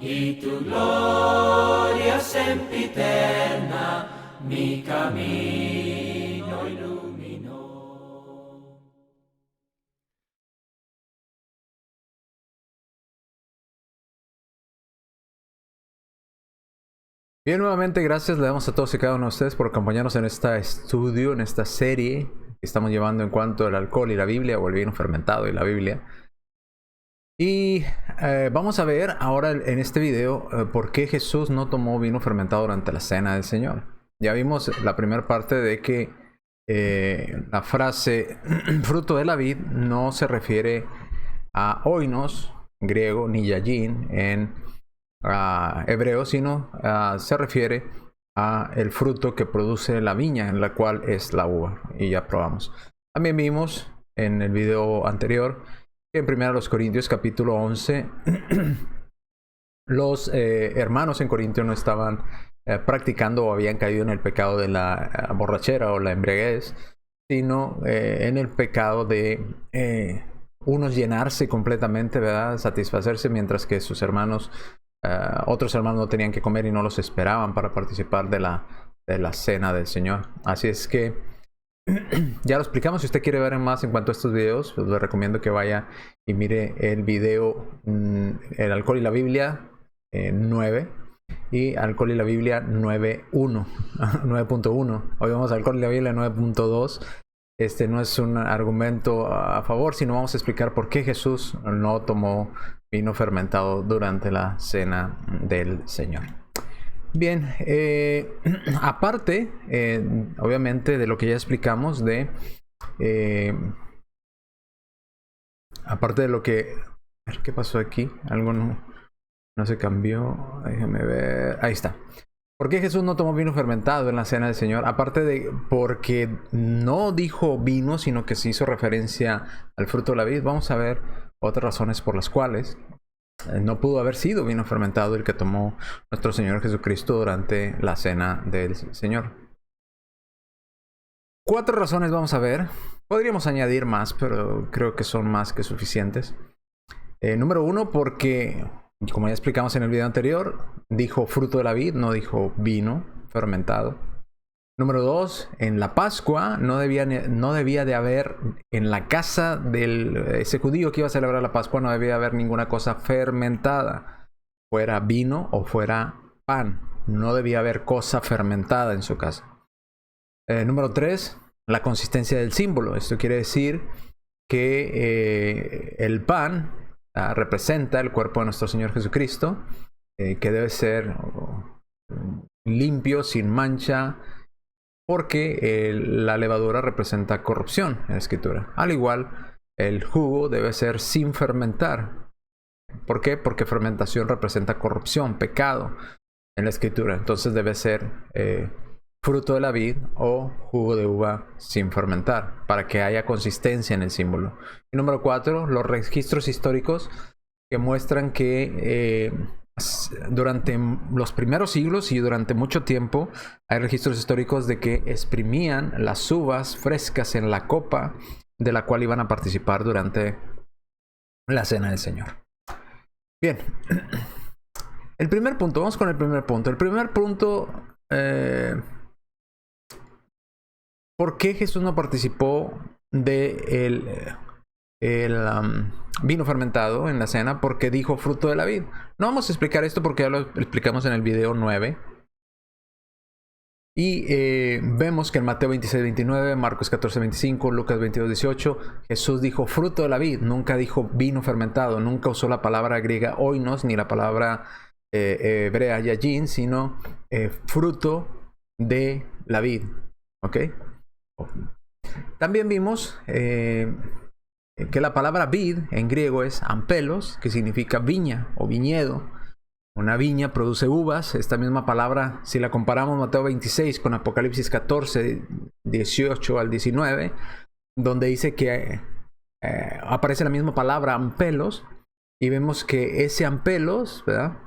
y tu gloria sempiterna mi camino iluminó. Bien, nuevamente gracias le damos a todos y cada uno de ustedes por acompañarnos en este estudio, en esta serie que estamos llevando en cuanto al alcohol y la Biblia, o el vino fermentado y la Biblia. Y vamos a ver ahora en este video por qué Jesús no tomó vino fermentado durante la cena del Señor. Ya vimos la primera parte de que la frase fruto de la vid no se refiere a oinos, griego, ni yayin en hebreo, sino se refiere a el fruto que produce la viña, en la cual es la uva. Y ya probamos. También vimos en el video anterior que en 1 Corintios capítulo 11 los hermanos en Corintio no estaban practicando o habían caído en el pecado de la borrachera o la embriaguez, sino en el pecado de unos llenarse completamente, ¿verdad? Satisfacerse, mientras que sus hermanos, otros hermanos no tenían que comer y no los esperaban para participar de la cena del Señor. Así es que ya lo explicamos. Si usted quiere ver más en cuanto a estos videos, pues le recomiendo que vaya y mire el video El alcohol y la Biblia 9 y Alcohol y la Biblia 9.1 9.1. Hoy vamos a Alcohol y la Biblia 9.2. Este no es un argumento a favor, sino vamos a explicar por qué Jesús no tomó vino fermentado durante la cena del Señor. Bien, aparte, obviamente, de lo que ya explicamos, aparte de lo que... A ver, ¿qué pasó aquí? Algo no se cambió. Déjame ver. Ahí está. ¿Por qué Jesús no tomó vino fermentado en la cena del Señor? Aparte de porque no dijo vino, sino que se hizo referencia al fruto de la vid, vamos a ver otras razones por las cuales no pudo haber sido vino fermentado el que tomó nuestro Señor Jesucristo durante la cena del Señor. 4 razones vamos a ver. Podríamos añadir más, pero creo que son más que suficientes. Número 1, porque, como ya explicamos en el video anterior, dijo fruto de la vid, no dijo vino fermentado. Número 2, en la Pascua no debía de haber, en la casa de ese judío que iba a celebrar la Pascua, no debía haber ninguna cosa fermentada, fuera vino o fuera pan. No debía haber cosa fermentada en su casa. Número 3, la consistencia del símbolo. Esto quiere decir que el pan representa el cuerpo de nuestro Señor Jesucristo, que debe ser limpio, sin mancha, porque la levadura representa corrupción en la Escritura. Al igual, el jugo debe ser sin fermentar. ¿Por qué? Porque fermentación representa corrupción, pecado en la Escritura. Entonces debe ser fruto de la vid o jugo de uva sin fermentar, para que haya consistencia en el símbolo. Y número 4, los registros históricos que muestran que durante los primeros siglos y durante mucho tiempo hay registros históricos de que exprimían las uvas frescas en la copa de la cual iban a participar durante la cena del Señor. Bien, el primer punto, vamos con el primer punto. El primer punto, ¿por qué Jesús no participó de vino fermentado en la cena? Porque dijo fruto de la vid. No vamos a explicar esto porque ya lo explicamos en el video 9. Y vemos que en Mateo 26:29, Marcos 14:25, Lucas 22:18, Jesús dijo fruto de la vid. Nunca dijo vino fermentado. Nunca usó la palabra griega oinos ni la palabra hebrea yayin, sino fruto de la vid. ¿Ok? También vimos que la palabra vid en griego es ampelos, que significa viña o viñedo. Una viña produce uvas. Esta misma palabra, si la comparamos Mateo 26 con Apocalipsis 14, 18 al 19, donde dice que aparece la misma palabra ampelos, y vemos que ese ampelos, ¿verdad?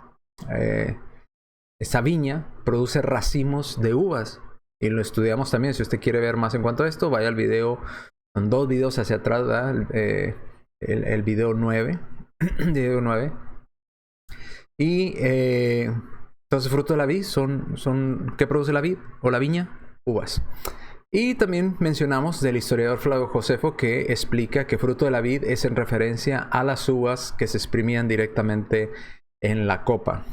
Esa viña produce racimos de uvas. Y lo estudiamos también. Si usted quiere ver más en cuanto a esto, vaya al video, son 2 videos hacia atrás, ¿verdad? El video 9. Video 9. Y entonces fruto de la vid son ¿qué produce la vid o la viña? Uvas. Y también mencionamos del historiador Flavio Josefo, que explica que fruto de la vid es en referencia a las uvas que se exprimían directamente en la copa.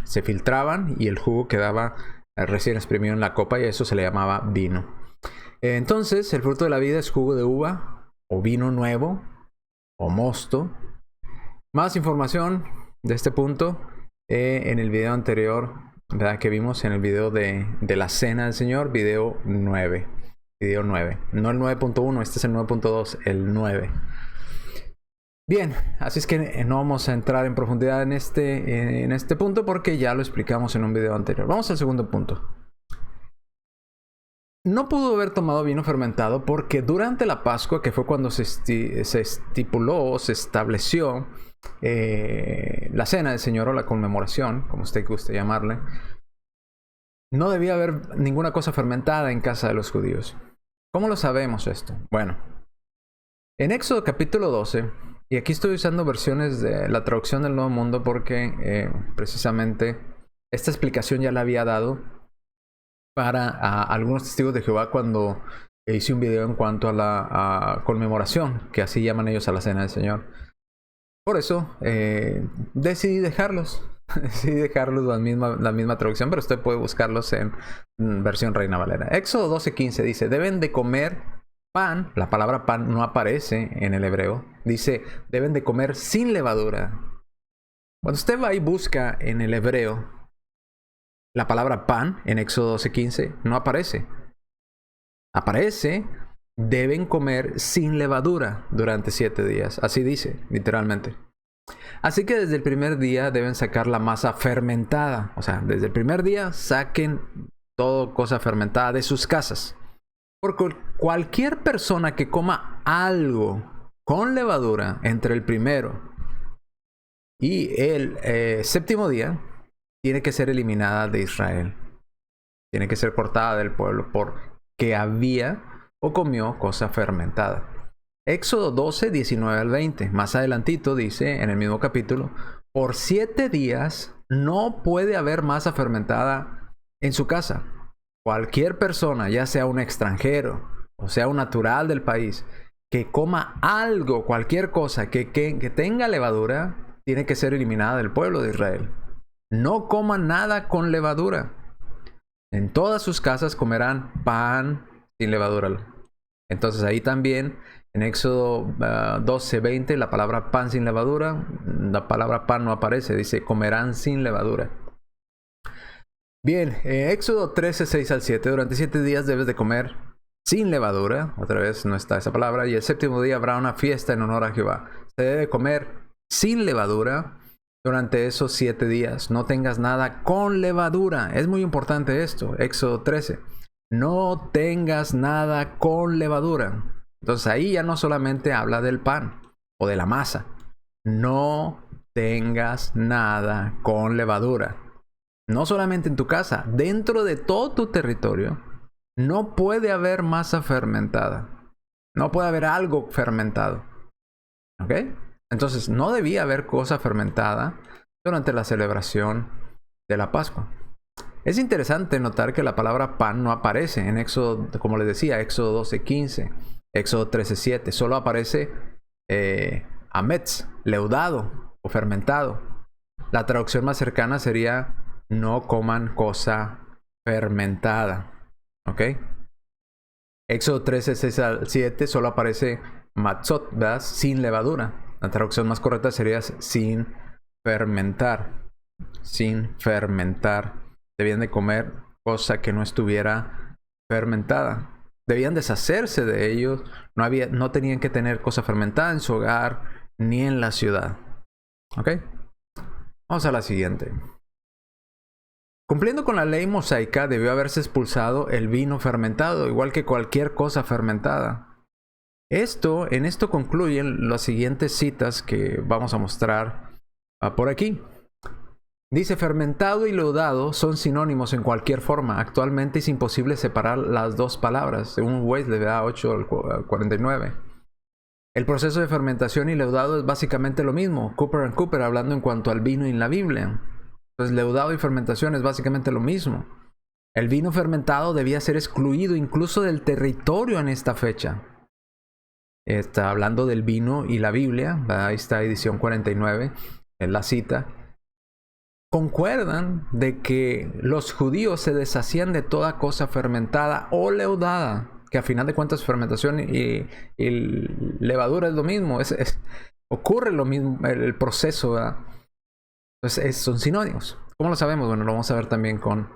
Se filtraban y el jugo quedaba recién exprimido en la copa, y a eso se le llamaba vino. Entonces el fruto de la vid es jugo de uva o vino nuevo o mosto. Más información de este punto en el video anterior, ¿verdad? Que vimos en el video de la cena del Señor, video 9. Video 9. No el 9.1, este es el 9.2, el 9. Bien, así es que no vamos a entrar en profundidad en este punto porque ya lo explicamos en un video anterior. Vamos al segundo punto. No pudo haber tomado vino fermentado porque durante la Pascua, que fue cuando se estipuló o se estableció la cena del Señor o la conmemoración, como usted guste llamarle, no debía haber ninguna cosa fermentada en casa de los judíos. ¿Cómo lo sabemos esto? Bueno, en Éxodo capítulo 12, y aquí estoy usando versiones de la traducción del Nuevo Mundo porque precisamente esta explicación ya la había dado para algunos testigos de Jehová cuando hice un video en cuanto a la conmemoración, que así llaman ellos a la cena del Señor. Por eso decidí dejarlos. Decidí dejarlos la misma traducción, pero usted puede buscarlos en versión Reina Valera. Éxodo 12:15 dice, deben de comer pan. La palabra pan no aparece en el hebreo. Dice, deben de comer sin levadura. Cuando usted va y busca en el hebreo la palabra pan en Éxodo 12:15, no aparece. Aparece, deben comer sin levadura durante 7 días. Así dice, literalmente. Así que desde el primer día deben sacar la masa fermentada. O sea, desde el primer día saquen toda cosa fermentada de sus casas. Porque cualquier persona que coma algo con levadura entre el primero y el séptimo día, tiene que ser eliminada de Israel. Tiene que ser cortada del pueblo porque había o comió cosa fermentada. Éxodo 12, 19 al 20. Más adelantito dice en el mismo capítulo, por 7 días no puede haber masa fermentada en su casa. Cualquier persona, ya sea un extranjero o sea un natural del país, que coma algo, cualquier cosa que tenga levadura, tiene que ser eliminada del pueblo de Israel. No coman nada con levadura. En todas sus casas comerán pan sin levadura. Entonces ahí también en Éxodo 12:20 la palabra pan sin levadura, la palabra pan no aparece, dice comerán sin levadura. Bien, Éxodo 13:6 al 7, durante 7 días debes de comer sin levadura, otra vez no está esa palabra, y el séptimo día habrá una fiesta en honor a Jehová. Se debe comer sin levadura durante esos 7 días. No tengas nada con levadura. Es muy importante esto. Éxodo 13. No tengas nada con levadura. Entonces ahí ya no solamente habla del pan o de la masa. No tengas nada con levadura. No solamente en tu casa, dentro de todo tu territorio, no puede haber masa fermentada. No puede haber algo fermentado. ¿Ok? Entonces no debía haber cosa fermentada durante la celebración de la Pascua. Es interesante notar que la palabra pan no aparece en Éxodo, como les decía, Éxodo 12:15, Éxodo 13:7. Solo aparece ametz, leudado o fermentado. La traducción más cercana sería no coman cosa fermentada. ¿Ok? Éxodo 13:6 al 7 solo aparece matzot, ¿verdad? Sin levadura. La traducción más correcta sería sin fermentar. Sin fermentar. Debían de comer cosa que no estuviera fermentada. Debían deshacerse de ellos. No tenían que tener cosa fermentada en su hogar ni en la ciudad. ¿Ok? Vamos a la siguiente. Cumpliendo con la ley mosaica, debió haberse expulsado el vino fermentado, igual que cualquier cosa fermentada. En esto concluyen las siguientes citas que vamos a mostrar por aquí. Dice, fermentado y leudado son sinónimos en cualquier forma. Actualmente es imposible separar las dos palabras. Según Wesley, 8 al 49. El proceso de fermentación y leudado es básicamente lo mismo. Cooper and Cooper hablando en cuanto al vino en la Biblia. Entonces, leudado y fermentación es básicamente lo mismo. El vino fermentado debía ser excluido incluso del territorio en esta fecha. Está hablando del vino y la Biblia. Ahí está edición 49, en la cita. Concuerdan de que los judíos se deshacían de toda cosa fermentada o leudada. Que a final de cuentas fermentación y levadura es lo mismo. Ocurre lo mismo, el proceso, ¿verdad? Entonces son sinónimos. ¿Cómo lo sabemos? Bueno, lo vamos a ver también con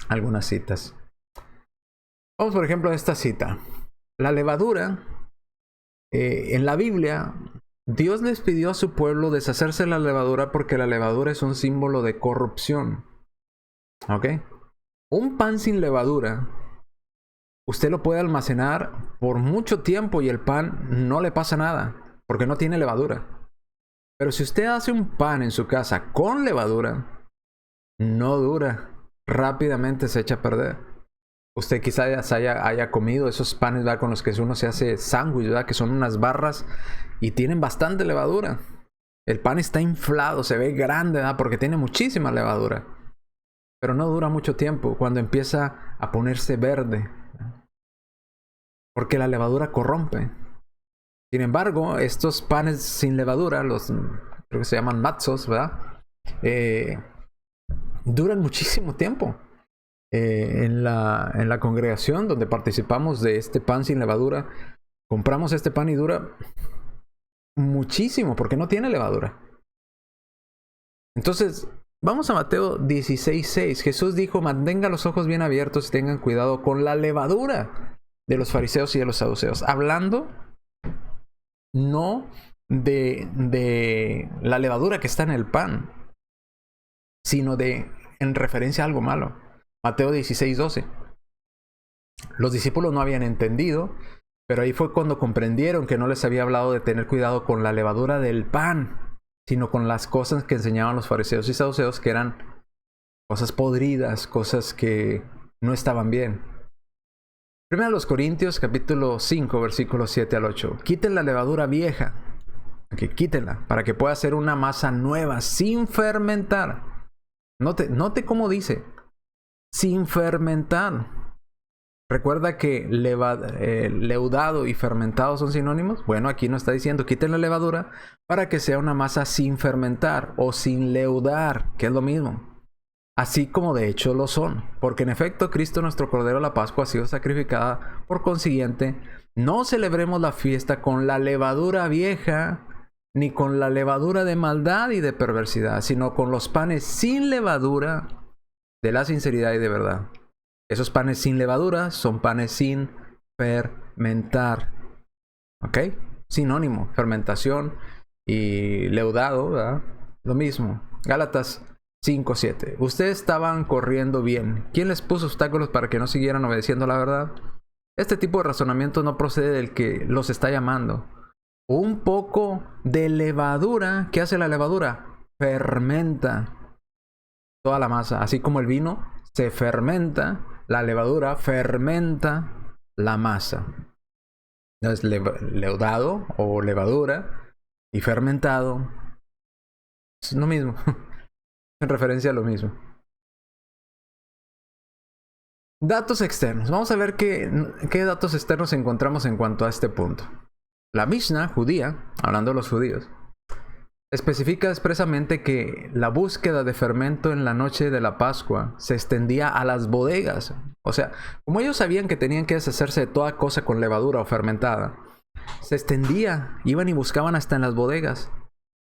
algunas citas. Vamos por ejemplo a esta cita. La levadura, en la Biblia, Dios les pidió a su pueblo deshacerse de la levadura porque la levadura es un símbolo de corrupción. ¿Ok? Un pan sin levadura, usted lo puede almacenar por mucho tiempo y el pan no le pasa nada porque no tiene levadura. Pero si usted hace un pan en su casa con levadura, no dura. Rápidamente se echa a perder. Usted quizás haya comido esos panes, ¿verdad?, con los que uno se hace sándwich, ¿verdad?, que son unas barras y tienen bastante levadura. El pan está inflado, se ve grande, ¿verdad?, porque tiene muchísima levadura. Pero no dura mucho tiempo cuando empieza a ponerse verde. Porque la levadura corrompe. Sin embargo, estos panes sin levadura, creo que se llaman matzos, ¿verdad?, duran muchísimo tiempo. En la congregación donde participamos de este pan sin levadura, compramos este pan y dura muchísimo porque no tiene levadura. Entonces, vamos a Mateo 16:6. Jesús dijo: mantengan los ojos bien abiertos y tengan cuidado con la levadura de los fariseos y de los saduceos. Hablando no de la levadura que está en el pan, sino en referencia a algo malo. Mateo 16:12. Los discípulos no habían entendido, pero ahí fue cuando comprendieron que no les había hablado de tener cuidado con la levadura del pan, sino con las cosas que enseñaban los fariseos y saduceos, que eran cosas podridas, cosas que no estaban bien. Primero a los Corintios, capítulo 5, versículos 7 al 8. Quiten la levadura vieja, quítenla, para que pueda ser una masa nueva, sin fermentar. Note cómo dice, sin fermentar. ¿Recuerda que leudado y fermentado son sinónimos? Bueno, aquí nos está diciendo, quiten la levadura para que sea una masa sin fermentar o sin leudar, que es lo mismo. Así como de hecho lo son. Porque en efecto, Cristo nuestro Cordero de la Pascua ha sido sacrificada. Por consiguiente, no celebremos la fiesta con la levadura vieja, ni con la levadura de maldad y de perversidad, sino con los panes sin levadura de la sinceridad y de verdad. Esos panes sin levadura son panes sin fermentar. ¿Ok? Sinónimo, fermentación y leudado, ¿verdad? Lo mismo. Gálatas 5:7. Ustedes estaban corriendo bien. ¿Quién les puso obstáculos para que no siguieran obedeciendo la verdad? Este tipo de razonamiento no procede del que los está llamando. Un poco de levadura. ¿Qué hace la levadura? Fermenta toda la masa. Así como el vino se fermenta, la levadura fermenta la masa. Entonces, leudado o levadura y fermentado es lo mismo. En referencia a lo mismo. Datos externos. Vamos a ver qué datos externos encontramos en cuanto a este punto. La Mishnah judía, hablando de los judíos, especifica expresamente que la búsqueda de fermento en la noche de la Pascua se extendía a las bodegas. O sea, como ellos sabían que tenían que deshacerse de toda cosa con levadura o fermentada, se extendía, iban y buscaban hasta en las bodegas,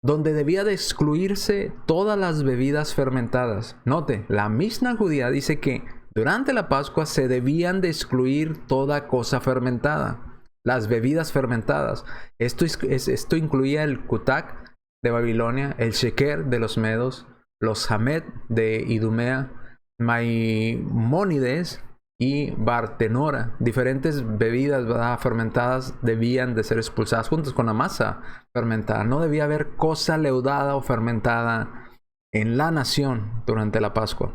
donde debía de excluirse todas las bebidas fermentadas. Note, la Mishnah judía dice que durante la Pascua se debían de excluir toda cosa fermentada. Las bebidas fermentadas. Esto incluía el kutak de Babilonia, el sheker de los medos, los hamed de Idumea, Maimónides y Bartenora. Diferentes bebidas, ¿verdad?, fermentadas debían de ser expulsadas juntos con la masa fermentada. No debía haber cosa leudada o fermentada en la nación durante la Pascua.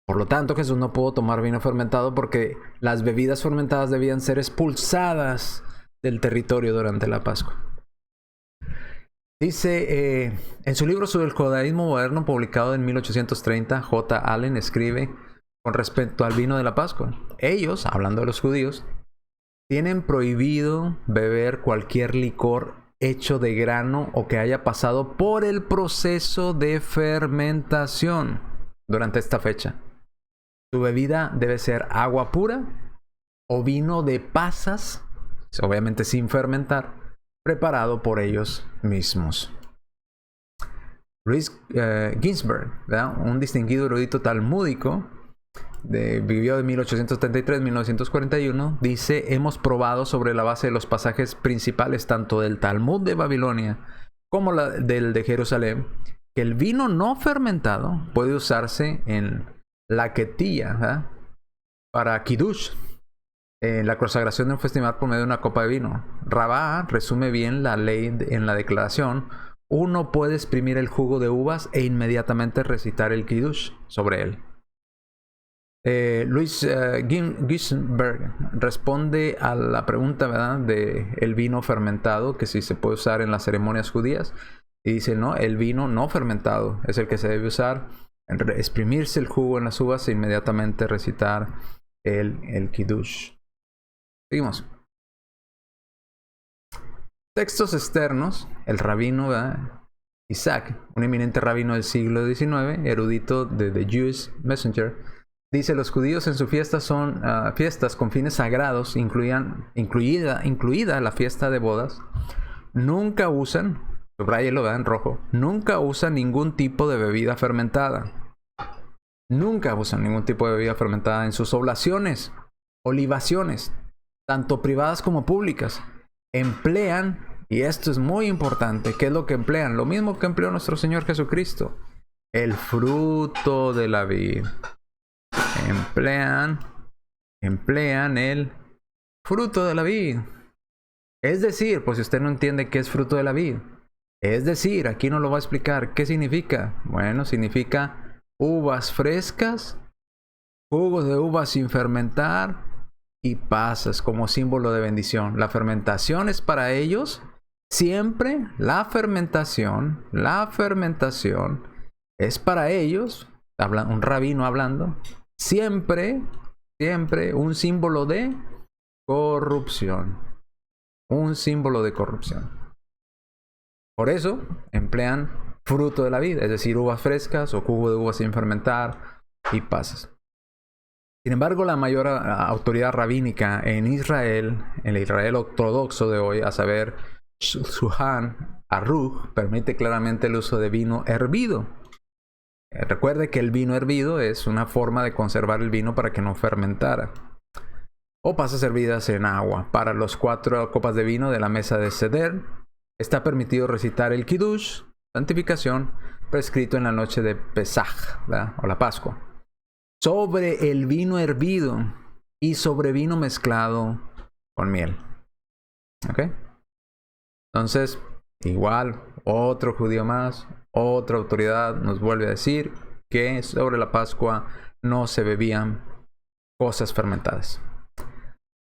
Por lo tanto, Jesús no pudo tomar vino fermentado porque las bebidas fermentadas debían ser expulsadas del territorio durante la Pascua. Dice, en su libro sobre el judaísmo moderno, publicado en 1830, J. Allen escribe con respecto al vino de la Pascua. Ellos, hablando de los judíos, tienen prohibido beber cualquier licor hecho de grano o que haya pasado por el proceso de fermentación durante esta fecha. Su bebida debe ser agua pura o vino de pasas, obviamente sin fermentar, preparado por ellos mismos. Louis Ginsberg, ¿verdad? Un distinguido erudito talmúdico, vivió de 1833 a 1941, dice: hemos probado sobre la base de los pasajes principales tanto del Talmud de Babilonia como del de Jerusalén, que el vino no fermentado puede usarse en la ketilla, ¿verdad?, para kiddush, la consagración de un festival por medio de una copa de vino. Rabá resume bien la ley en la declaración: uno puede exprimir el jugo de uvas e inmediatamente recitar el kiddush sobre él. Louis Ginsberg responde a la pregunta, ¿verdad?, de el vino fermentado, que si se puede usar en las ceremonias judías, y dice: no, el vino no fermentado es el que se debe usar, exprimirse el jugo en las uvas e inmediatamente recitar el kiddush. Seguimos. Textos externos. El rabino, ¿verdad?, Isaac, un eminente rabino del siglo XIX, erudito de The Jewish Messenger, dice: los judíos en sus fiestas son fiestas con fines sagrados, incluida la fiesta de bodas. Nunca usan, subráyelo, ¿verdad?, en rojo, nunca usan ningún tipo de bebida fermentada. Nunca usan ningún tipo de bebida fermentada en sus oblaciones o libaciones, tanto privadas como públicas. Emplean, y esto es muy importante, ¿qué es lo que emplean? Lo mismo que empleó nuestro Señor Jesucristo: el fruto de la vid. Emplean el fruto de la vid. Es decir, pues si usted no entiende qué es fruto de la vid, es decir, aquí no lo va a explicar. ¿Qué significa? Bueno, significa uvas frescas, jugos de uvas sin fermentar y pasas como símbolo de bendición. La fermentación es para ellos siempre, la fermentación es para ellos, un rabino hablando, siempre un símbolo de corrupción. Un símbolo de corrupción. Por eso emplean fruto de la vid, es decir, uvas frescas o jugo de uvas sin fermentar y pasas. Sin embargo, la mayor autoridad rabínica en Israel, en el Israel ortodoxo de hoy, a saber, Shulchan Aruch, permite claramente el uso de vino hervido. Recuerde que el vino hervido es una forma de conservar el vino para que no fermentara. O pasas hervidas en agua. Para los 4 copas de vino de la mesa de Seder, está permitido recitar el Kiddush, santificación, prescrito en la noche de Pesaj, ¿verdad?, o la Pascua, sobre el vino hervido y sobre vino mezclado con miel. ¿Ok? Entonces, igual, otro judío más, otra autoridad nos vuelve a decir que sobre la Pascua no se bebían cosas fermentadas.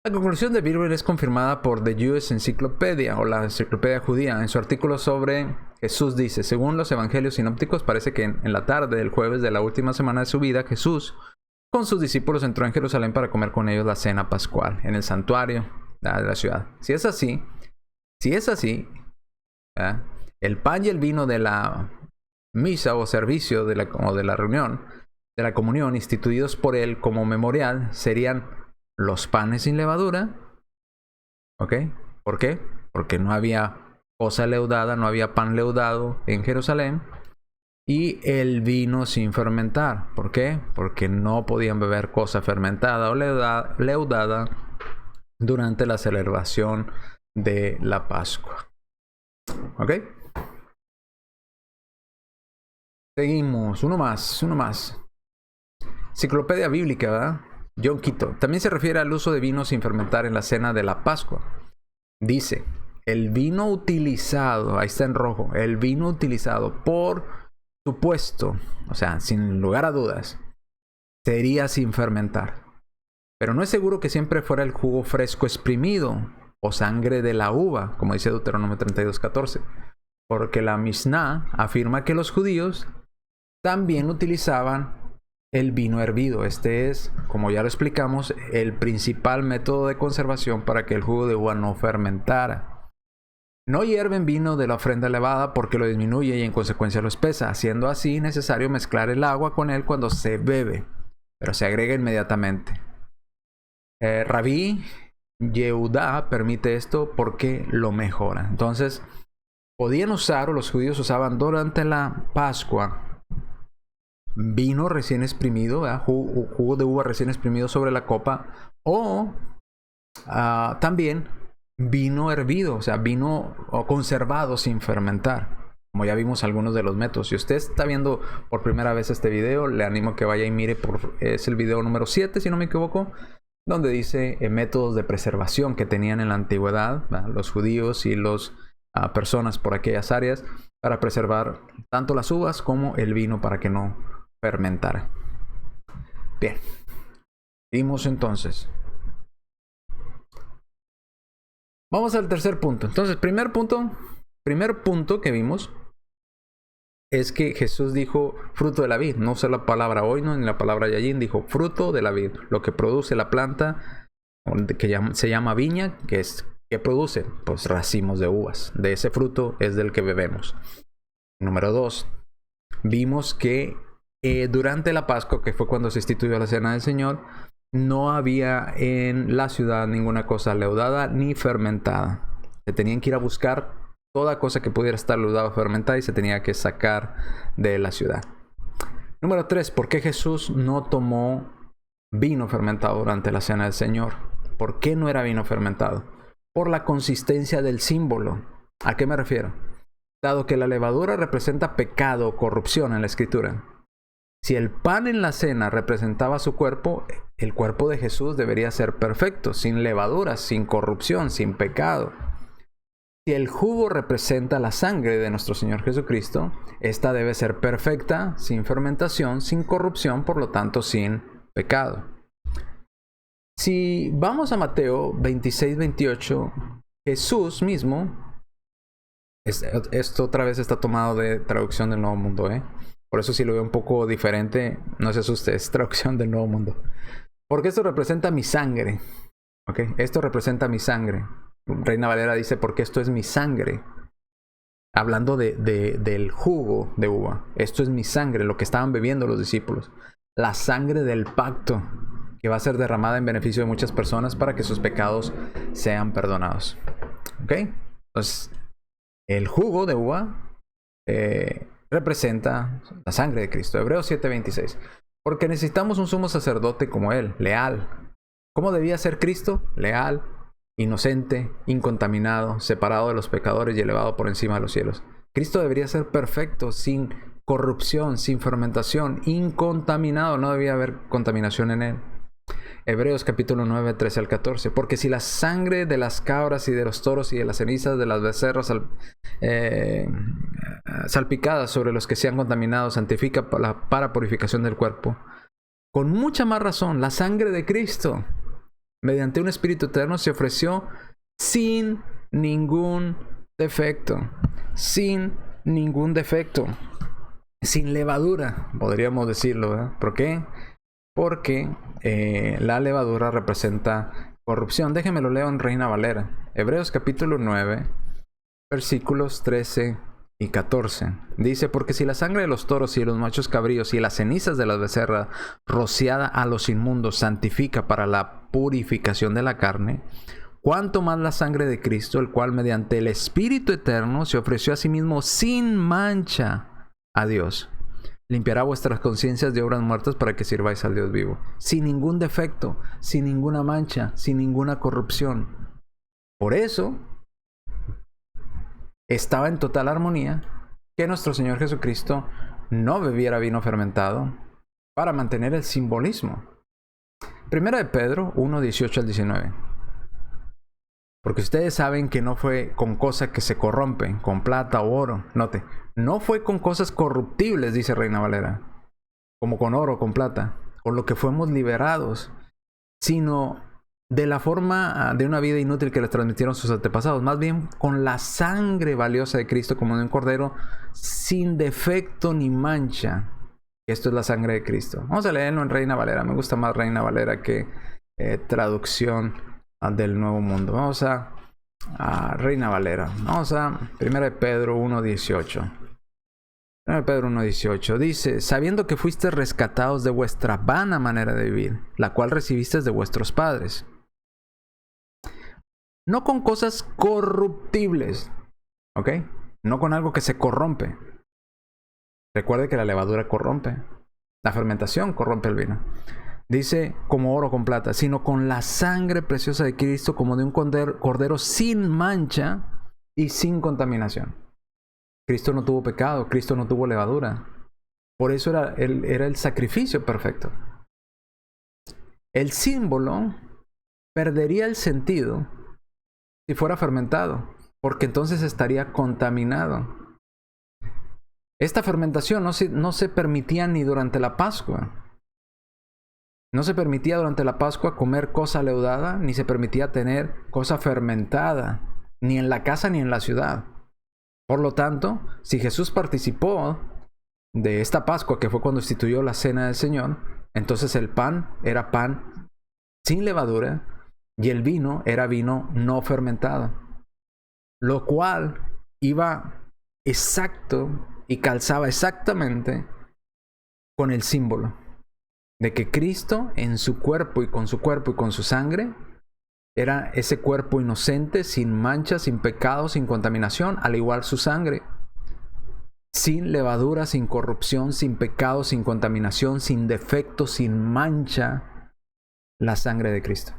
La conclusión de Birber es confirmada por The Jewish Encyclopedia, o la enciclopedia judía. En su artículo sobre Jesús dice: según los evangelios sinópticos, parece que en la tarde del jueves de la última semana de su vida, Jesús con sus discípulos entró en Jerusalén para comer con ellos la cena pascual en el santuario de la ciudad. Si es así, ¿verdad?, el pan y el vino de la misa o servicio de la reunión, de la comunión, instituidos por él como memorial, serían los panes sin levadura. ¿Ok? ¿Por qué? Porque no había cosa leudada, no había pan leudado en Jerusalén. Y el vino sin fermentar. ¿Por qué? Porque no podían beber cosa fermentada o leudada durante la celebración de la Pascua. ¿Ok? Seguimos. Uno más. Enciclopedia bíblica, ¿verdad? John Quito. También se refiere al uso de vino sin fermentar en la cena de la Pascua. Dice: el vino utilizado, ahí está en rojo, el vino utilizado, por supuesto, o sea, sin lugar a dudas, sería sin fermentar. Pero no es seguro que siempre fuera el jugo fresco exprimido o sangre de la uva, como dice Deuteronomio 32:14. porque la Mishnah afirma que los judíos también utilizaban el vino hervido. Este es, como ya lo explicamos, el principal método de conservación para que el jugo de uva no fermentara. No hierven vino de la ofrenda elevada porque lo disminuye y en consecuencia lo espesa, siendo así necesario mezclar el agua con él cuando se bebe, pero se agrega inmediatamente. Rabí Yehudá permite esto porque lo mejora. Entonces, podían usar, o los judíos usaban durante la Pascua, vino recién exprimido, jugo de uva recién exprimido sobre la copa, o también vino hervido, o sea, vino conservado sin fermentar, como ya vimos algunos de los métodos. Si usted está viendo por primera vez este video, le animo a que vaya y mire, es el video número 7, si no me equivoco, donde dice métodos de preservación que tenían en la antigüedad, los judíos y las personas por aquellas áreas, para preservar tanto las uvas como el vino para que no fermentara. Bien, vimos entonces. Vamos al tercer punto. Entonces, primer punto que vimos es que Jesús dijo fruto de la vid. No usó la palabra oino ni la palabra yayin, dijo fruto de la vid. Lo que produce la planta, que se llama viña, que produce pues racimos de uvas. De ese fruto es del que bebemos. Número 2. Vimos que durante la Pascua, que fue cuando se instituyó la Cena del Señor, no había en la ciudad ninguna cosa leudada ni fermentada. Se tenían que ir a buscar toda cosa que pudiera estar leudada o fermentada y se tenía que sacar de la ciudad. Número 3. ¿Por qué Jesús no tomó vino fermentado durante la Cena del Señor? ¿Por qué no era vino fermentado? Por la consistencia del símbolo. ¿A qué me refiero? Dado que la levadura representa pecado o corrupción en la Escritura. Si el pan en la cena representaba su cuerpo, el cuerpo de Jesús debería ser perfecto, sin levaduras, sin corrupción, sin pecado. Si el jugo representa la sangre de nuestro Señor Jesucristo, esta debe ser perfecta, sin fermentación, sin corrupción, por lo tanto sin pecado. Si vamos a Mateo 26-28, Jesús mismo, esto otra vez está tomado de traducción del Nuevo Mundo, por eso si lo veo un poco diferente, no se asuste, es traducción del Nuevo Mundo. Porque esto representa mi sangre. ¿Okay? Esto representa mi sangre. Reina Valera dice, porque esto es mi sangre. Hablando del jugo de uva. Esto es mi sangre, lo que estaban bebiendo los discípulos. La sangre del pacto, que va a ser derramada en beneficio de muchas personas para que sus pecados sean perdonados. ¿Ok? Entonces, el jugo de uva representa la sangre de Cristo. Hebreos 7:26. Porque necesitamos un sumo sacerdote como Él, leal. ¿Cómo debía ser Cristo? Leal, inocente, incontaminado, separado de los pecadores y elevado por encima de los cielos. Cristo debería ser perfecto, sin corrupción, sin fermentación, incontaminado. No debía haber contaminación en Él. Hebreos capítulo 9, 13 al 14. Porque si la sangre de las cabras y de los toros y de las cenizas de las becerras salpicadas sobre los que sean contaminados santifica para purificación del cuerpo, con mucha más razón la sangre de Cristo, mediante un Espíritu eterno, se ofreció sin ningún defecto. Sin ningún defecto. Sin levadura, podríamos decirlo, ¿verdad? ¿Por qué? Porque la levadura representa corrupción. Déjenme lo leo en Reina Valera. Hebreos capítulo 9, versículos 13 y 14. Dice, porque si la sangre de los toros y de los machos cabríos y las cenizas de las becerras rociada a los inmundos santifica para la purificación de la carne, cuánto más la sangre de Cristo, el cual mediante el Espíritu eterno se ofreció a sí mismo sin mancha a Dios, limpiará vuestras conciencias de obras muertas para que sirváis al Dios vivo, sin ningún defecto, sin ninguna mancha, sin ninguna corrupción. Por eso estaba en total armonía que nuestro Señor Jesucristo no bebiera vino fermentado para mantener el simbolismo. Primera de Pedro 1, 18 al 19. Porque ustedes saben que no fue con cosas que se corrompen, con plata o oro. Note, no fue con cosas corruptibles, dice Reina Valera, como con oro o con plata, con lo que fuimos liberados, sino de la forma de una vida inútil que les transmitieron sus antepasados, más bien con la sangre valiosa de Cristo, como de un cordero sin defecto ni mancha. Esto es la sangre de Cristo. Vamos a leerlo en Reina Valera. Me gusta más Reina Valera que traducción del Nuevo Mundo. Vamos a Reina Valera. Vamos a 1 de Pedro 1:18. 1 de Pedro 1:18 dice: sabiendo que fuisteis rescatados de vuestra vana manera de vivir, la cual recibisteis de vuestros padres, no con cosas corruptibles, ¿ok? No con algo que se corrompe. Recuerde que la levadura corrompe. La fermentación corrompe el vino. Dice, como oro con plata, sino con la sangre preciosa de Cristo, como de un cordero sin mancha y sin contaminación. Cristo no tuvo pecado, Cristo no tuvo levadura. Por eso era el sacrificio perfecto. El símbolo perdería el sentido si fuera fermentado, porque entonces estaría contaminado. Esta fermentación no se permitía ni durante la Pascua. No se permitía durante la Pascua comer cosa leudada, ni se permitía tener cosa fermentada, ni en la casa ni en la ciudad. Por lo tanto, si Jesús participó de esta Pascua, que fue cuando instituyó la Cena del Señor, entonces el pan era pan sin levadura y el vino era vino no fermentado. Lo cual iba exacto y calzaba exactamente con el símbolo de que Cristo en su cuerpo y con su sangre era ese cuerpo inocente, sin mancha, sin pecado, sin contaminación, al igual su sangre. Sin levadura, sin corrupción, sin pecado, sin contaminación, sin defecto, sin mancha, la sangre de Cristo.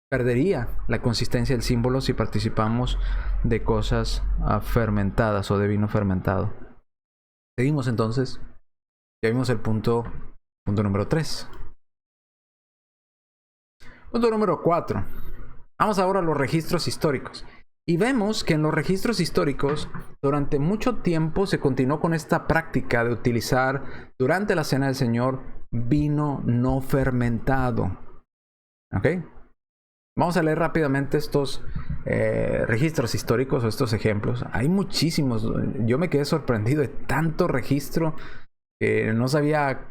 Perdería la consistencia del símbolo si participamos de cosas fermentadas o de vino fermentado. Seguimos entonces. Ya vimos el punto número 3. Punto número 4. Vamos ahora a los registros históricos. Y vemos que en los registros históricos, durante mucho tiempo se continuó con esta práctica de utilizar durante la Cena del Señor vino no fermentado. ¿Ok? Vamos a leer rápidamente estos registros históricos o estos ejemplos. Hay muchísimos. Yo me quedé sorprendido de tanto registro que no sabía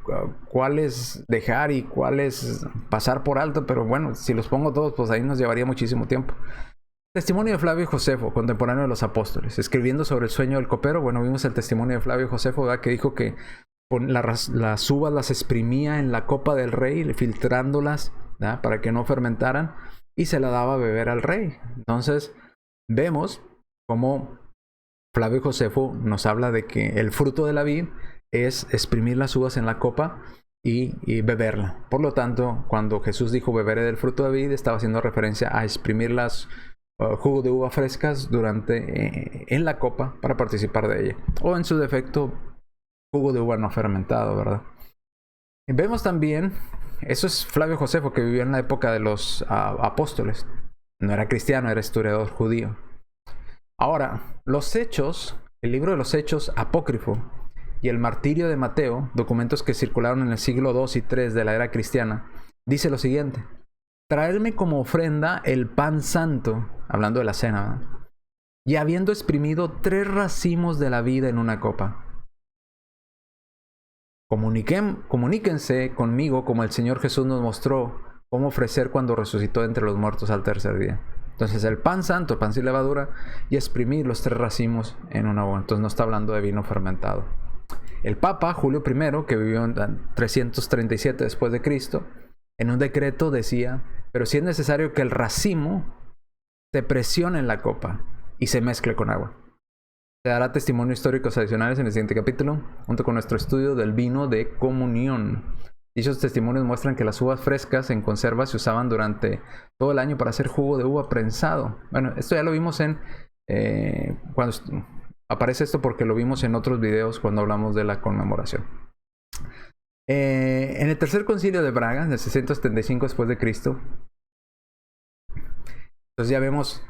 cuáles dejar y cuáles pasar por alto, pero bueno, si los pongo todos, pues ahí nos llevaría muchísimo tiempo. Testimonio de Flavio Josefo, contemporáneo de los apóstoles, escribiendo sobre el sueño del copero. Bueno, vimos el testimonio de Flavio Josefo, ¿verdad? Que dijo que las uvas las exprimía en la copa del rey, filtrándolas, ¿verdad? Para que no fermentaran, y se la daba a beber al rey. Entonces vemos cómo Flavio Josefo nos habla de que el fruto de la vid es exprimir las uvas en la copa y beberla. Por lo tanto, cuando Jesús dijo beberé del fruto de la vid, estaba haciendo referencia a exprimir las jugo de uva frescas en la copa para participar de ella, o en su defecto jugo de uva no fermentado, ¿verdad? Y vemos también, eso es Flavio Josefo, que vivió en la época de los apóstoles. No era cristiano, era historiador judío. Ahora, los Hechos, el libro de los Hechos apócrifo y el martirio de Mateo, documentos que circularon en el siglo II y III de la era cristiana, dice lo siguiente: traerme como ofrenda el pan santo, hablando de la cena, ¿verdad? Y habiendo exprimido 3 racimos de la vida en una copa. Comuníquense conmigo como el Señor Jesús nos mostró cómo ofrecer cuando resucitó entre los muertos al tercer día. Entonces el pan santo, el pan sin levadura, y exprimir los 3 racimos en una uva. Entonces no está hablando de vino fermentado. El Papa Julio I, que vivió en 337 después de Cristo, en un decreto decía: pero si es necesario que el racimo se presione en la copa y se mezcle con agua. Se dará testimonios históricos adicionales en el siguiente capítulo, junto con nuestro estudio del vino de comunión. Dichos testimonios muestran que las uvas frescas en conserva se usaban durante todo el año para hacer jugo de uva prensado. Bueno, esto ya lo vimos cuando aparece esto, porque lo vimos en otros videos cuando hablamos de la conmemoración. En el tercer concilio de Braga, en el 675 después de Cristo, entonces ya vemos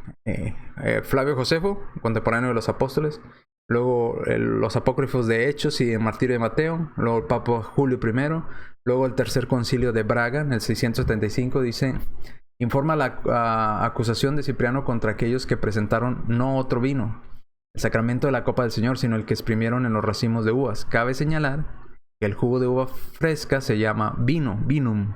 Flavio Josefo, contemporáneo de los apóstoles, luego los apócrifos de Hechos y el martirio de Mateo, luego el Papa Julio I, luego el tercer concilio de Braga en el 675 dice: informa la acusación de Cipriano contra aquellos que presentaron no otro vino, el sacramento de la copa del Señor, sino el que exprimieron en los racimos de uvas. Cabe señalar que el jugo de uva fresca se llama vino, vinum.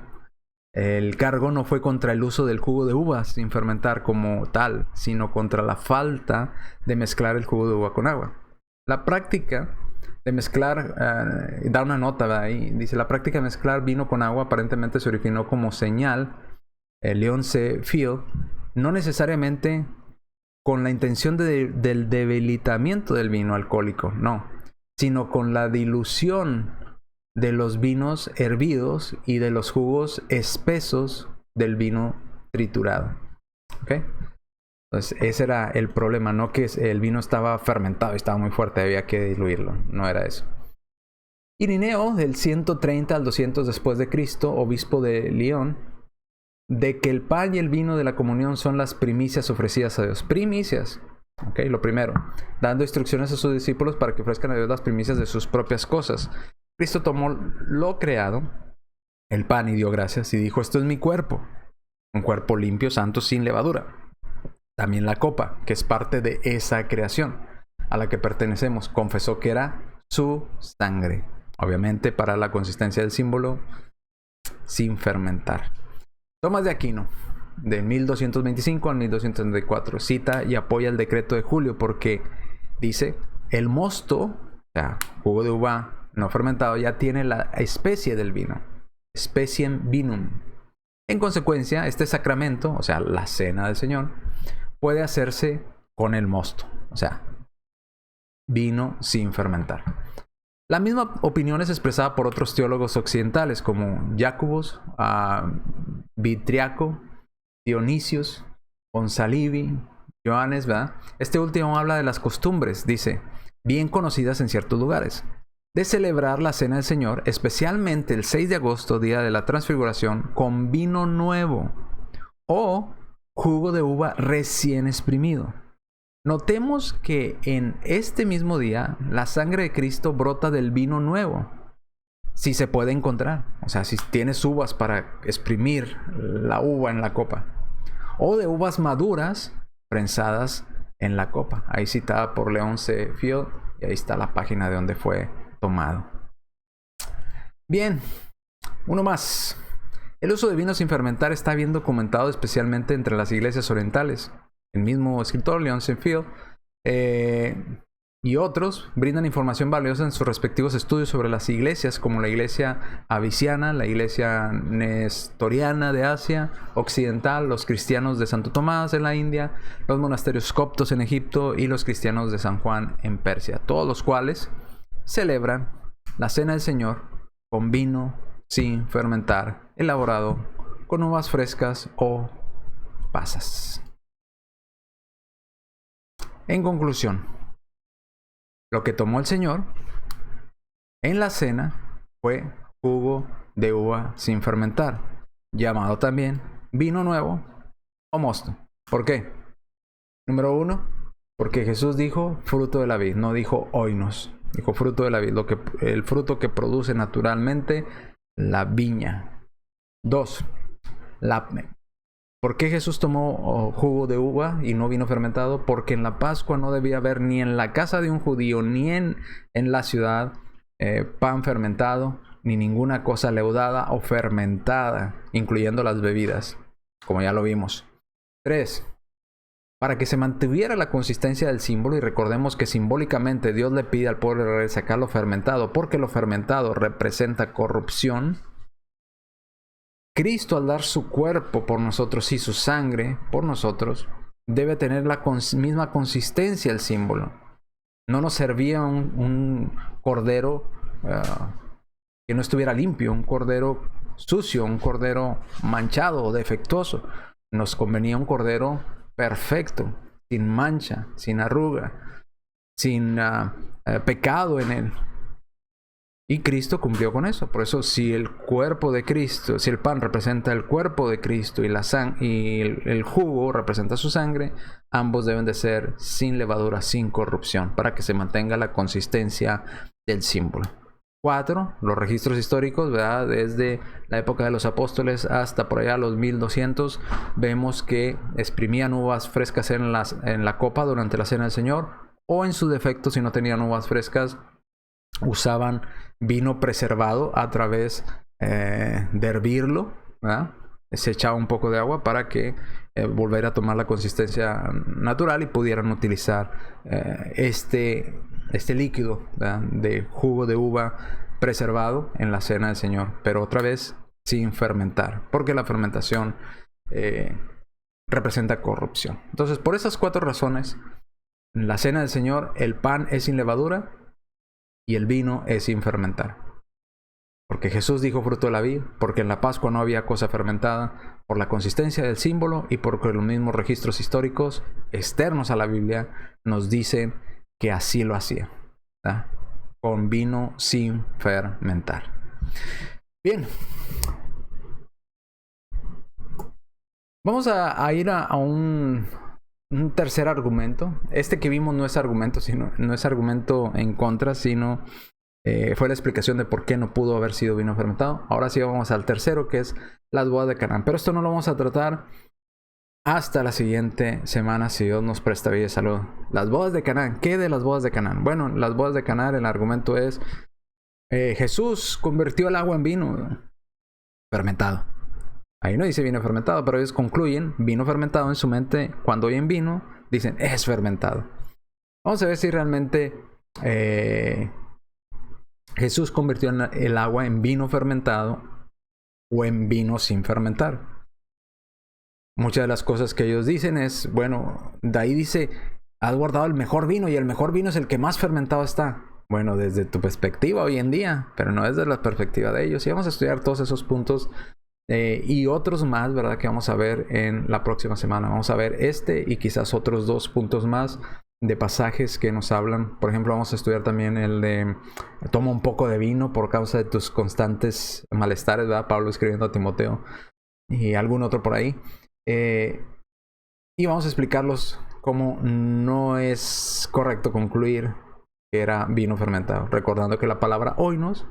El cargo no fue contra el uso del jugo de uvas sin fermentar como tal, sino contra la falta de mezclar el jugo de uva con agua. La práctica de mezclar, da una nota ahí, dice, la práctica de mezclar vino con agua aparentemente se originó como señal, Leonce Field, no necesariamente con la intención del debilitamiento del vino alcohólico, no, sino con la dilución de los vinos hervidos y de los jugos espesos del vino triturado. ¿Ok? Entonces ese era el problema, no que el vino estaba fermentado y estaba muy fuerte, había que diluirlo, no era eso. Irineo, del 130 al 200 después de Cristo, obispo de Lyon, de que el pan y el vino de la comunión son las primicias ofrecidas a Dios. Primicias. Ok, lo primero, dando instrucciones a sus discípulos para que ofrezcan a Dios las primicias de sus propias cosas. Cristo tomó lo creado, el pan, y dio gracias y dijo, esto es mi cuerpo, un cuerpo limpio, santo, sin levadura. También la copa, que es parte de esa creación a la que pertenecemos, confesó que era su sangre. Obviamente para la consistencia del símbolo, sin fermentar. Tomás de Aquino, de 1225 al 1234, cita y apoya el decreto de Julio porque dice, el mosto, o sea, jugo de uva no fermentado, ya tiene la especie del vino, speciem vinum. En consecuencia, este sacramento, o sea, la cena del Señor, puede hacerse con el mosto, o sea, vino sin fermentar. La misma opinión es expresada por otros teólogos occidentales como Jacobus, Vitriaco, Dionisios, Onsalivi, Johannes, ¿verdad? Este último habla de las costumbres, dice, bien conocidas en ciertos lugares, de celebrar la cena del Señor, especialmente el 6 de agosto, día de la transfiguración, con vino nuevo o jugo de uva recién exprimido. Notemos que en este mismo día la sangre de Cristo brota del vino nuevo, si se puede encontrar. O sea, si tienes uvas para exprimir la uva en la copa, o de uvas maduras prensadas en la copa. Ahí citada por Leonce Field, y ahí está la página de donde fue tomado. Bien, uno más. El uso de vino sin fermentar está bien documentado especialmente entre las iglesias orientales. El mismo escritor, Leonce Field, y otros brindan información valiosa en sus respectivos estudios sobre las iglesias, como la iglesia aviciana, la iglesia nestoriana de Asia Occidental, los cristianos de Santo Tomás en la India, los monasterios coptos en Egipto y los cristianos de San Juan en Persia, todos los cuales celebran la cena del Señor con vino sin fermentar, elaborado con uvas frescas o pasas. En conclusión, lo que tomó el Señor en la cena fue jugo de uva sin fermentar, llamado también vino nuevo o mosto. ¿Por qué? Número 1, porque Jesús dijo fruto de la vid, no dijo oinos, dijo fruto de la vid, el fruto que produce naturalmente la viña. 2, ¿por qué Jesús tomó jugo de uva y no vino fermentado? Porque en la Pascua no debía haber ni en la casa de un judío ni en la ciudad pan fermentado, ni ninguna cosa leudada o fermentada, incluyendo las bebidas, como ya lo vimos. 3, para que se mantuviera la consistencia del símbolo, y recordemos que simbólicamente Dios le pide al pueblo de Israel sacar lo fermentado, porque lo fermentado representa corrupción. Cristo, al dar su cuerpo por nosotros y su sangre por nosotros, debe tener la misma consistencia el símbolo. No nos servía un cordero que no estuviera limpio, un cordero sucio, un cordero manchado o defectuoso. Nos convenía un cordero perfecto, sin mancha, sin arruga, sin pecado en él. Y Cristo cumplió con eso. Por eso, si el cuerpo de Cristo, si el pan representa el cuerpo de Cristo y el jugo representa su sangre, ambos deben de ser sin levadura, sin corrupción, para que se mantenga la consistencia del símbolo. 4, los registros históricos, ¿verdad? Desde la época de los apóstoles hasta por allá los 1200, vemos que exprimían uvas frescas en la copa durante la Cena del Señor, o en su defecto, si no tenían uvas frescas, usaban vino preservado a través de hervirlo, ¿verdad? Se echaba un poco de agua para que volviera a tomar la consistencia natural y pudieran utilizar este líquido, ¿verdad?, de jugo de uva preservado en la Cena del Señor, pero otra vez sin fermentar, porque la fermentación representa corrupción. Entonces, por esas 4 razones, en la Cena del Señor el pan es sin levadura y el vino es sin fermentar. Porque Jesús dijo fruto de la vid, porque en la Pascua no había cosa fermentada, por la consistencia del símbolo y porque los mismos registros históricos externos a la Biblia nos dicen que así lo hacía, ¿verdad?, con vino sin fermentar. Bien. Vamos a ir a un tercer argumento. Este que vimos no es argumento en contra, sino fue la explicación de por qué no pudo haber sido vino fermentado. Ahora sí vamos al tercero, que es las bodas de Canaán. Pero esto no lo vamos a tratar hasta la siguiente semana, si Dios nos presta vida y salud. Las bodas de Canaán. ¿Qué de las bodas de Canaán? Bueno, las bodas de Canaán, el argumento es Jesús convirtió el agua en vino fermentado. Ahí no dice vino fermentado, pero ellos concluyen vino fermentado en su mente. Cuando oyen vino, dicen es fermentado. Vamos a ver si realmente Jesús convirtió el agua en vino fermentado o en vino sin fermentar. Muchas de las cosas que ellos dicen es, bueno, de ahí dice, has guardado el mejor vino y el mejor vino es el que más fermentado está. Bueno, desde tu perspectiva hoy en día, pero no desde la perspectiva de ellos. Y vamos a estudiar todos esos puntos y otros más, ¿verdad?, que vamos a ver en la próxima semana. Vamos a ver este y quizás otros 2 puntos más de pasajes que nos hablan. Por ejemplo, vamos a estudiar también el de toma un poco de vino por causa de tus constantes malestares, ¿verdad? Pablo escribiendo a Timoteo y algún otro por ahí. Y vamos a explicarlos cómo no es correcto concluir que era vino fermentado, recordando que la palabra oinos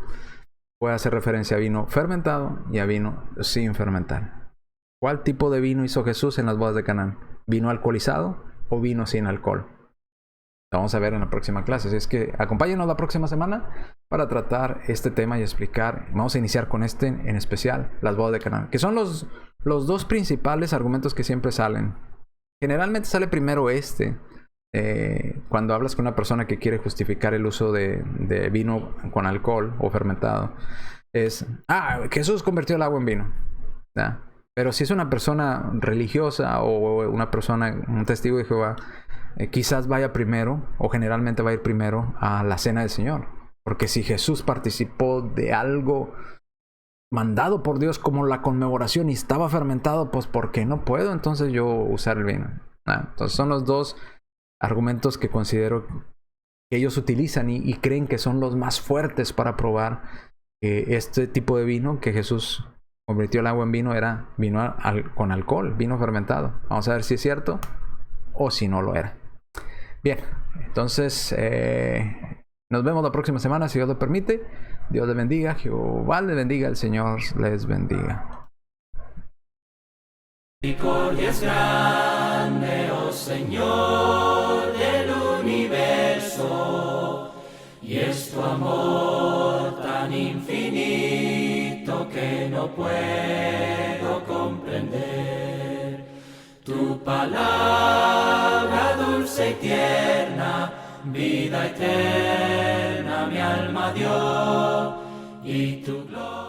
puede hacer referencia a vino fermentado y a vino sin fermentar. ¿Cuál tipo de vino hizo Jesús en las bodas de Canaán? ¿Vino alcoholizado o vino sin alcohol? Lo vamos a ver en la próxima clase, así es que acompáñenos la próxima semana para tratar este tema y explicar. Vamos a iniciar con este en especial, las bodas de Canaán, que son los 2 principales argumentos que siempre salen. Generalmente sale primero cuando hablas con una persona que quiere justificar el uso de vino con alcohol o fermentado, es, Jesús convirtió el agua en vino, ¿verdad? Pero si es una persona religiosa o una persona, un testigo de Jehová, quizás vaya primero, o generalmente va a ir primero a la Cena del Señor. Porque si Jesús participó de algo mandado por Dios como la conmemoración y estaba fermentado, pues ¿por qué no puedo entonces yo usar el vino? Entonces son los 2 argumentos que considero que ellos utilizan y creen que son los más fuertes para probar que este tipo de vino que Jesús convirtió el agua en vino era vino con alcohol, vino fermentado. Vamos a ver si es cierto o si no lo era. Bien, entonces nos vemos la próxima semana si Dios lo permite. Dios les bendiga, Jehová les bendiga, el Señor les bendiga. Misericordia es grande, oh Señor del universo, y es tu amor tan infinito que no puedo comprender. Tu palabra dulce y tierna, vida eterna mi alma dio, y tu gloria